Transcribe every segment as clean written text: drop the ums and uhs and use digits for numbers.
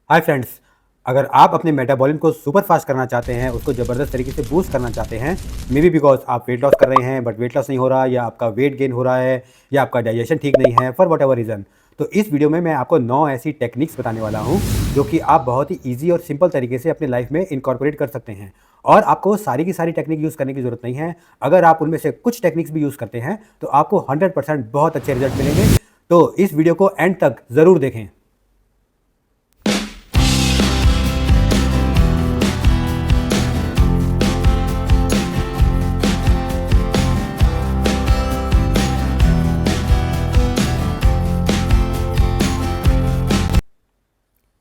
Hi friends, अगर आप अपने मेटाबॉलिज्म को सुपर फास्ट करना चाहते हैं, उसको ज़बरदस्त तरीके से बूस्ट करना चाहते हैं, मे बी बिकॉज आप वेट लॉस कर रहे हैं बट वेट लॉस नहीं हो रहा, या आपका वेट गेन हो रहा है, या आपका डाइजेशन ठीक नहीं है, फॉर वट एवर रीज़न। तो इस वीडियो में मैं आपको 9 ऐसी टेक्निक्स बताने वाला हूँ जो कि आप बहुत ही ईजी और सिंपल तरीके से अपने लाइफ में इनकॉर्पोरेट कर सकते हैं। और आपको सारी की सारी टेक्निक यूज़ करने की ज़रूरत नहीं है। अगर आप उनमें से कुछ टेक्निक्स भी यूज़ करते हैं तो आपको 100% बहुत अच्छे रिजल्ट मिलेंगे। तो इस वीडियो को एंड तक ज़रूर देखें।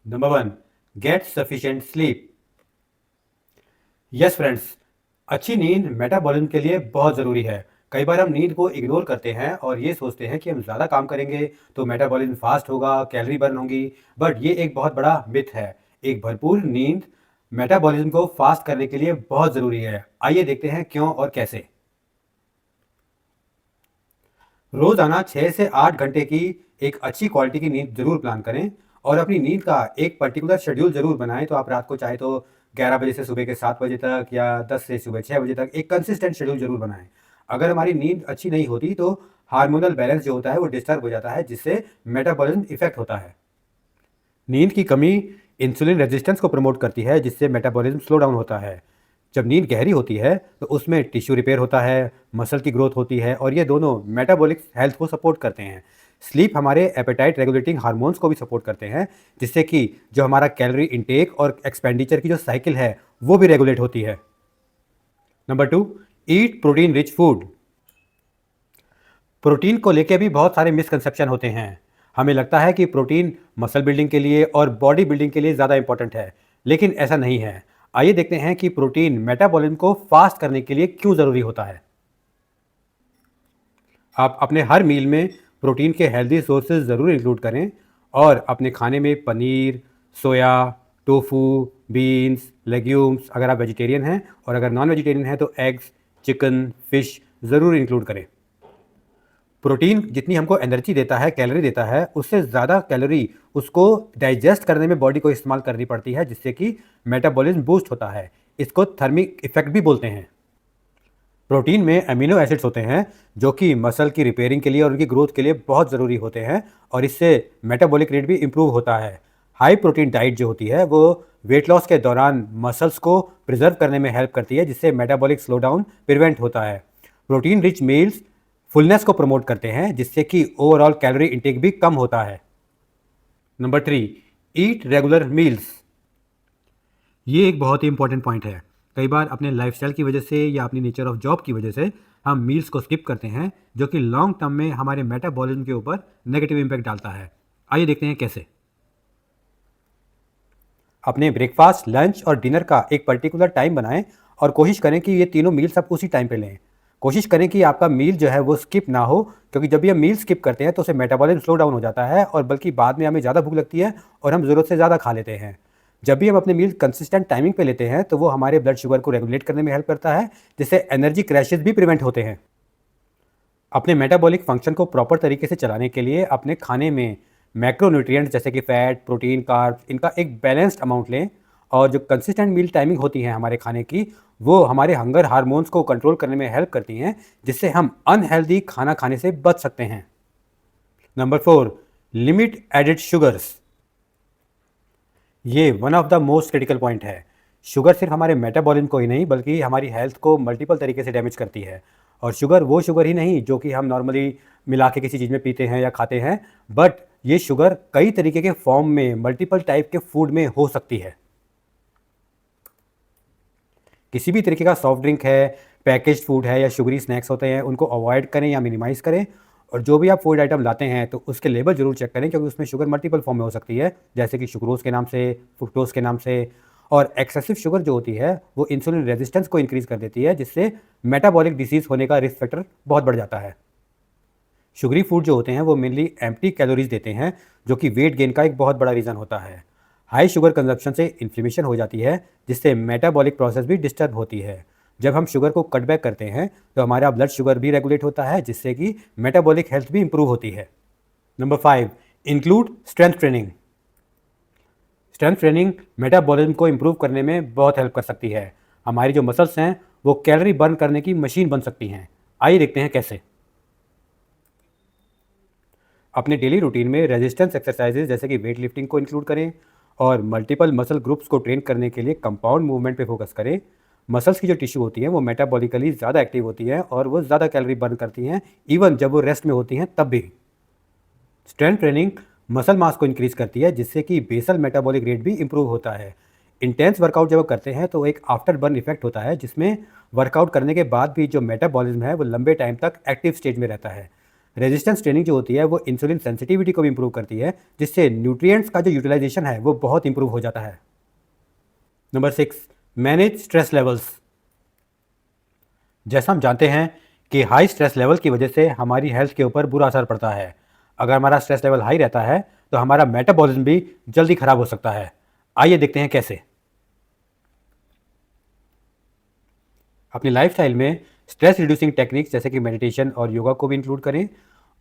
Number 1, get sufficient sleep. Yes friends, अच्छी नींद मेटाबॉलिज्म के लिए बहुत ज़रूरी है। कई बार हम नींद को इग्नोर करते हैं और ये सोचते हैं कि हम ज़्यादा काम करेंगे तो मेटाबॉलिज्म फास्ट होगा, कैलोरी बर्न होंगी, बट ये एक बहुत बड़ा मिथ है। एक भरपूर नींद मेटाबॉलिज्म को फास्ट करने के लिए बहुत ज़रूरी है। आइए देखते हैं क्यों और कैसे। रोज़ाना 6 से 8 घंटे की एक अच्छी क्वालिटी की नींद ज़रूर प्लान करें और अपनी नींद का एक पर्टिकुलर शेड्यूल ज़रूर बनाएं। तो आप रात को चाहे तो 11 बजे से सुबह के 7 बजे तक या 10 से सुबह 6 बजे तक एक कंसिस्टेंट शेड्यूल ज़रूर बनाएं। अगर हमारी नींद अच्छी नहीं होती तो हार्मोनल बैलेंस जो होता है वो डिस्टर्ब हो जाता है, जिससे मेटाबॉलिज्म इफेक्ट होता है। नींद की कमी इंसुलिन रेजिस्टेंस को प्रमोट करती है, जिससे मेटाबॉलिज्म स्लो डाउन होता है। जब नींद गहरी होती है तो उसमें टिश्यू रिपेयर होता है, मसल की ग्रोथ होती है और ये दोनों मेटाबॉलिक हेल्थ को सपोर्ट करते हैं। स्लीप हमारे एपेटाइट रेगुलेटिंग हार्मोन्स को भी सपोर्ट करते हैं, जिससे कि जो हमारा कैलोरी इंटेक और एक्सपेंडिचर की जो साइकिल है वो भी रेगुलेट होती है। नंबर 2, ईट प्रोटीन रिच फूड। प्रोटीन को लेके भी बहुत सारे मिसकंसेप्शन होते हैं। हमें लगता है कि प्रोटीन मसल बिल्डिंग के लिए और बॉडी बिल्डिंग के लिए ज़्यादा इंपॉर्टेंट है, लेकिन ऐसा नहीं है। आइए देखते हैं कि प्रोटीन मेटाबॉलिज्म को फास्ट करने के लिए क्यों ज़रूरी होता है। आप अपने हर मील में प्रोटीन के हेल्दी सोर्सेज ज़रूर इंक्लूड करें और अपने खाने में पनीर, सोया, टोफू, बीन्स, लेग्यूम्स, अगर आप वेजिटेरियन हैं, और अगर नॉन वेजिटेरियन हैं तो एग्स, चिकन, फिश ज़रूर इंक्लूड करें। प्रोटीन जितनी हमको एनर्जी देता है, कैलोरी देता है, उससे ज़्यादा कैलोरी उसको डाइजेस्ट करने में बॉडी को इस्तेमाल करनी पड़ती है, जिससे कि मेटाबॉलिज्म बूस्ट होता है। इसको थर्मिक इफेक्ट भी बोलते हैं। प्रोटीन में अमीनो एसिड्स होते हैं जो कि मसल की रिपेयरिंग के लिए और उनकी ग्रोथ के लिए बहुत ज़रूरी होते हैं, और इससे मेटाबॉलिक रेट भी इम्प्रूव होता है। हाई प्रोटीन डाइट जो होती है वो वेट लॉस के दौरान मसल्स को प्रिजर्व करने में हेल्प करती है, जिससे मेटाबॉलिक स्लो डाउन प्रिवेंट होता है। प्रोटीन रिच मील्स फुलनेस को प्रमोट करते हैं, जिससे कि ओवरऑल कैलोरी इंटेक भी कम होता है। नंबर 3, ईट रेगुलर मील्स। ये एक बहुत ही इंपॉर्टेंट पॉइंट है। कई बार अपने लाइफस्टाइल की वजह से या अपनी नेचर ऑफ जॉब की वजह से हम मील्स को स्किप करते हैं, जो कि लॉन्ग टर्म में हमारे मेटाबॉलिज्म के ऊपर नेगेटिव इम्पैक्ट डालता है। आइए देखते हैं कैसे। अपने ब्रेकफास्ट, लंच और डिनर का एक पर्टिकुलर टाइम बनाएं और कोशिश करें कि ये तीनों मील्स आप उसी टाइम पे लें। कोशिश करें कि आपका मील जो है वो स्किप ना हो, क्योंकि जब भी हम मील स्किप करते हैं तो उससे मेटाबॉलिज्म स्लो डाउन हो जाता है और बल्कि बाद में हमें ज़्यादा भूख लगती है और हम ज़रूरत से ज़्यादा खा लेते हैं। जब भी हम अपने मील कंसिस्टेंट टाइमिंग पे लेते हैं तो वो हमारे ब्लड शुगर को रेगुलेट करने में हेल्प करता है, जिससे एनर्जी क्रैशेस भी प्रिवेंट होते हैं। अपने मेटाबॉलिक फंक्शन को प्रॉपर तरीके से चलाने के लिए अपने खाने में मैक्रोन्यूट्रिएंट्स जैसे कि फैट, प्रोटीन, कार्ब्स, इनका एक बैलेंस्ड अमाउंट लें। और जो कंसिस्टेंट मील टाइमिंग होती है हमारे खाने की, वो हमारे हंगर हार्मोन्स को कंट्रोल करने में हेल्प करती हैं, जिससे हम अनहेल्दी खाना खाने से बच सकते हैं। Number 4, limit added sugars. ये one of the most critical point है। शुगर सिर्फ हमारे मेटाबॉलिज्म को ही नहीं बल्कि हमारी हेल्थ को मल्टीपल तरीके से डैमेज करती है। और शुगर वो शुगर ही नहीं जो कि हम नॉर्मली मिला के किसी चीज़ में पीते हैं या खाते हैं, बट ये शुगर कई तरीके के फॉर्म में मल्टीपल टाइप के फूड में हो सकती है। किसी भी तरीके का सॉफ्ट ड्रिंक है, पैकेज्ड फूड है या शुगरी स्नैक्स होते हैं, उनको अवॉइड करें या मिनिमाइज़ करें। और जो भी आप फूड आइटम लाते हैं तो उसके लेबल ज़रूर चेक करें, क्योंकि उसमें शुगर मल्टीपल फॉर्म में हो सकती है, जैसे कि सुक्रोज़ के नाम से, फ्रुक्टोज़ के नाम से। और एक्सेसिव शुगर जो होती है वो इंसुलिन रेजिस्टेंस को इंक्रीज़ कर देती है, जिससे मेटाबॉलिक डिसीज़ होने का रिस्क फैक्टर बहुत बढ़ जाता है। शुगरी फूड जो होते हैं वो मेनली एम्प्टी कैलोरीज देते हैं, जो कि वेट गेन का एक बहुत बड़ा रीज़न होता है। हाई शुगर कंजप्शन से इन्फ्लेमेशन हो जाती है, जिससे मेटाबॉलिक प्रोसेस भी डिस्टर्ब होती है। जब हम शुगर को कट बैक करते हैं तो हमारा ब्लड शुगर भी रेगुलेट होता है, जिससे कि मेटाबॉलिक हेल्थ भी इंप्रूव होती है। Number 5, include strength training. Strength training metabolism को इम्प्रूव करने में बहुत हेल्प कर सकती है। हमारी जो मसल्स हैं वो कैलोरी बर्न करने की मशीन बन सकती हैं। आइए देखते हैं कैसे। अपने डेली रूटीन में रेजिस्टेंस एक्सरसाइजेज जैसे कि वेट लिफ्टिंग को इंक्लूड करें और मल्टीपल मसल ग्रुप्स को ट्रेन करने के लिए कंपाउंड मूवमेंट पे फोकस करें। मसल्स की जो टिश्यू होती हैं वो मेटाबॉलिकली ज़्यादा एक्टिव होती है और वो ज़्यादा कैलोरी बर्न करती हैं, इवन जब वो रेस्ट में होती हैं तब भी। स्ट्रेंथ ट्रेनिंग मसल मास को इंक्रीज करती है जिससे कि बेसल मेटाबॉलिक रेट भी इंप्रूव होता है। इंटेंस वर्कआउट जब वो करते हैं तो एक आफ्टर बर्न इफेक्ट होता है जिसमें वर्कआउट करने के बाद भी जो मेटाबॉलिज्म है वो लंबे टाइम तक एक्टिव स्टेज में रहता है। रेजिस्टेंस ट्रेनिंग जो होती है वो इंसुलिन सेंसिटिविटी को भी इंप्रूव करती है जिससे न्यूट्रिएंट्स का जो यूटिलाइजेशन है वो बहुत इंप्रूव हो जाता है। Number 6, manage stress levels. जैसा हम जानते हैं कि हाई स्ट्रेस लेवल की वजह से हमारी हेल्थ के ऊपर बुरा असर पड़ता है। अगर हमारा स्ट्रेस लेवल हाई रहता है तो हमारा मेटाबॉलिज्म भी जल्दी खराब हो सकता है। आइए देखते हैं कैसे। अपनी लाइफस्टाइल में स्ट्रेस रिड्यूसिंग टेक्निक्स जैसे कि मेडिटेशन और योगा को भी इंक्लूड करें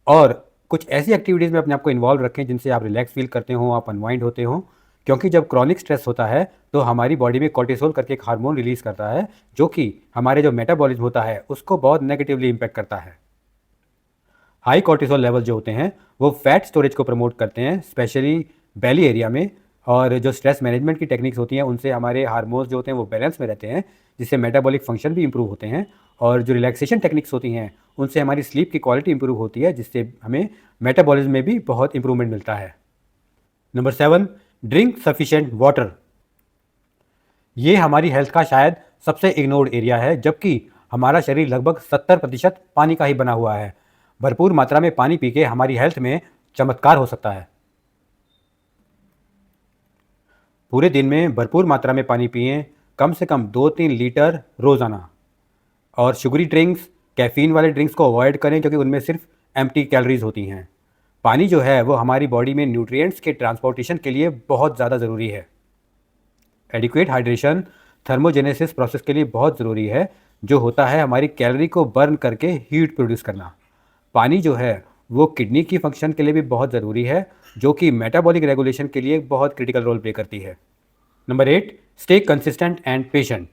और कुछ ऐसी एक्टिविटीज़ में अपने आप को इन्वॉल्व रखें जिनसे आप रिलैक्स फील करते हो, आप अनवाइंड होते हो। क्योंकि जब क्रॉनिक स्ट्रेस होता है तो हमारी बॉडी में कॉर्टिसोल करके एक हार्मोन रिलीज करता है जो कि हमारे जो मेटाबॉलिज्म होता है उसको बहुत नेगेटिवली इम्पैक्ट करता है। हाई कॉर्टिसोल लेवल जो होते हैं वो फैट स्टोरेज को प्रमोट करते हैं, स्पेशली बेली एरिया में। और जो स्ट्रेस मैनेजमेंट की टेक्निक्स होती हैं उनसे हमारे हार्मोन्स जो होते हैं वो बैलेंस में रहते हैं जिससे मेटाबॉलिक फंक्शन भी इंप्रूव होते हैं। और जो रिलैक्सेशन टेक्निक्स होती हैं उनसे हमारी स्लीप की क्वालिटी इंप्रूव होती है जिससे हमें मेटाबॉलिज्म में भी बहुत इंप्रूवमेंट मिलता है। Number 7, drink sufficient water. ये हमारी हेल्थ का शायद सबसे इग्नोर्ड एरिया है, जबकि हमारा शरीर लगभग 70% पानी का ही बना हुआ है। भरपूर मात्रा में पानी पी के हमारी हेल्थ में चमत्कार हो सकता है। पूरे दिन में भरपूर मात्रा में पानी पिएं, कम से कम 2-3 लीटर रोज़ाना। और शुगरी ड्रिंक्स, कैफ़ीन वाले ड्रिंक्स को अवॉइड करें क्योंकि उनमें सिर्फ एम्प्टी कैलोरीज होती हैं। पानी जो है वो हमारी बॉडी में न्यूट्रिएंट्स के ट्रांसपोर्टेशन के लिए बहुत ज़्यादा ज़रूरी है। एडिक्वेट हाइड्रेशन थर्मोजेनेसिस प्रोसेस के लिए बहुत ज़रूरी है, जो होता है हमारी कैलोरी को बर्न करके हीट प्रोड्यूस करना। पानी जो है वो किडनी की फंक्शन के लिए भी बहुत ज़रूरी है, जो कि मेटाबॉलिक रेगुलेशन के लिए बहुत क्रिटिकल रोल प्ले करती है। Number 8, stay consistent and patient.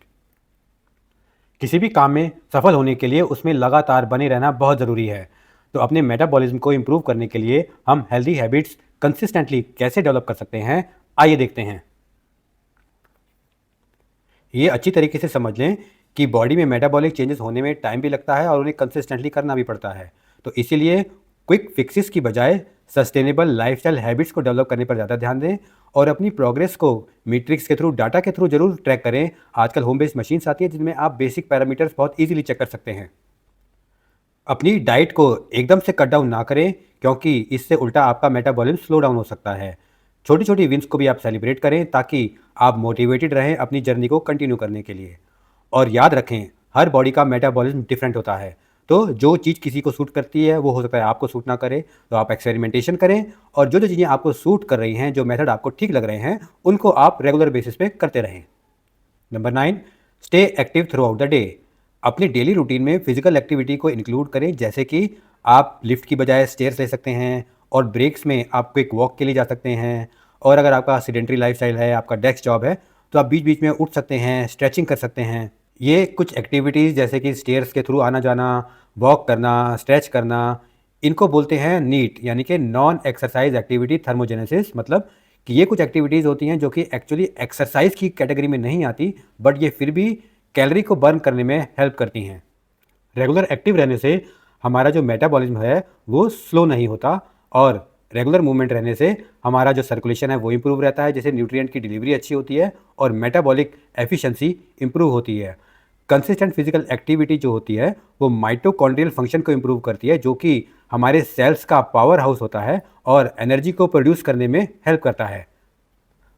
किसी भी काम में सफल होने के लिए उसमें लगातार बने रहना बहुत ज़रूरी है। तो अपने मेटाबॉलिज्म को इम्प्रूव करने के लिए हम हेल्दी हैबिट्स कंसिस्टेंटली कैसे डेवलप कर सकते हैं, आइए देखते हैं। ये अच्छी तरीके से समझ लें कि बॉडी में मेटाबॉलिक चेंजेस होने में टाइम भी लगता है और उन्हें कंसिस्टेंटली करना भी पड़ता है। तो इसीलिए क्विक फिक्सेस की बजाय सस्टेनेबल लाइफस्टाइल हैबिट्स को डेवलप करने पर ज़्यादा ध्यान दें और अपनी प्रोग्रेस को मीट्रिक्स के थ्रू, डाटा के थ्रू जरूर ट्रैक करें। आजकल होम बेस्ड मशीन्स आती है जिनमें आप बेसिक पैरामीटर्स बहुत ईजिली चेक कर सकते हैं। अपनी डाइट को एकदम से कट डाउन ना करें क्योंकि इससे उल्टा आपका मेटाबॉलिज्म स्लो डाउन हो सकता है। छोटी छोटी विंस को भी आप सेलिब्रेट करें ताकि आप मोटिवेटेड रहें अपनी जर्नी को कंटिन्यू करने के लिए। और याद रखें, हर बॉडी का मेटाबॉलिज्म डिफरेंट होता है, तो जो चीज़ किसी को सूट करती है वो हो सकता है आपको सूट ना करे। तो आप एक्सपेरिमेंटेशन करें और जो जो चीज़ें आपको सूट कर रही हैं, जो मेथड आपको ठीक लग रहे हैं, उनको आप रेगुलर बेसिस पे करते रहें। Number 9, stay active through out the day. अपनी डेली रूटीन में फिजिकल एक्टिविटी को इंक्लूड करें, जैसे कि आप लिफ्ट की बजाय स्टेयर्स ले सकते हैं और ब्रेक्स में आप क्विक वॉक के लिए जा सकते हैं। और अगर आपका सेडेंटरी लाइफस्टाइल है, आपका डेस्क जॉब है, तो आप बीच बीच में उठ सकते हैं, स्ट्रेचिंग कर सकते हैं। ये कुछ एक्टिविटीज़ जैसे कि स्टेयर्स के थ्रू आना जाना, वॉक करना, स्ट्रेच करना, इनको बोलते हैं नीट, यानी कि नॉन एक्सरसाइज एक्टिविटी थर्मोजेनेसिस। मतलब कि ये कुछ एक्टिविटीज़ होती हैं जो कि एक्चुअली एक्सरसाइज की कैटेगरी में नहीं आती, बट ये फिर भी कैलोरी को बर्न करने में हेल्प करती हैं। रेगुलर एक्टिव रहने से हमारा जो मेटाबॉलिज्म है वो स्लो नहीं होता और रेगुलर मूवमेंट रहने से हमारा जो सर्कुलेशन है वो इंप्रूव रहता है, जैसे न्यूट्रिएंट की डिलीवरी अच्छी होती है और मेटाबॉलिक एफिशिएंसी इंप्रूव होती है। कंसिस्टेंट फिजिकल एक्टिविटी जो होती है वो माइटोकॉन्ड्रियल फंक्शन को इंप्रूव करती है, जो कि हमारे सेल्स का पावर हाउस होता है और एनर्जी को प्रोड्यूस करने में हेल्प करता है।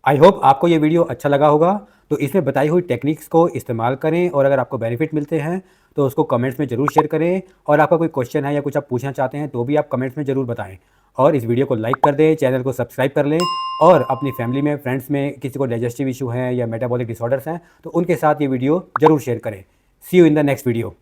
आई होप आपको ये वीडियो अच्छा लगा होगा। तो इसमें बताई हुई टेक्निक्स को इस्तेमाल करें और अगर आपको बेनिफिट मिलते हैं तो उसको कमेंट्स में ज़रूर शेयर करें। और आपका कोई क्वेश्चन है या कुछ आप पूछना चाहते हैं तो भी आप कमेंट्स में ज़रूर बताएं। और इस वीडियो को लाइक कर दें, चैनल को सब्सक्राइब कर लें और अपनी फैमिली में, फ्रेंड्स में किसी को डाइजेस्टिव इशू हैं या मेटाबॉलिक डिसऑर्डर्स हैं तो उनके साथ ये वीडियो ज़रूर शेयर करें। See you in the next video.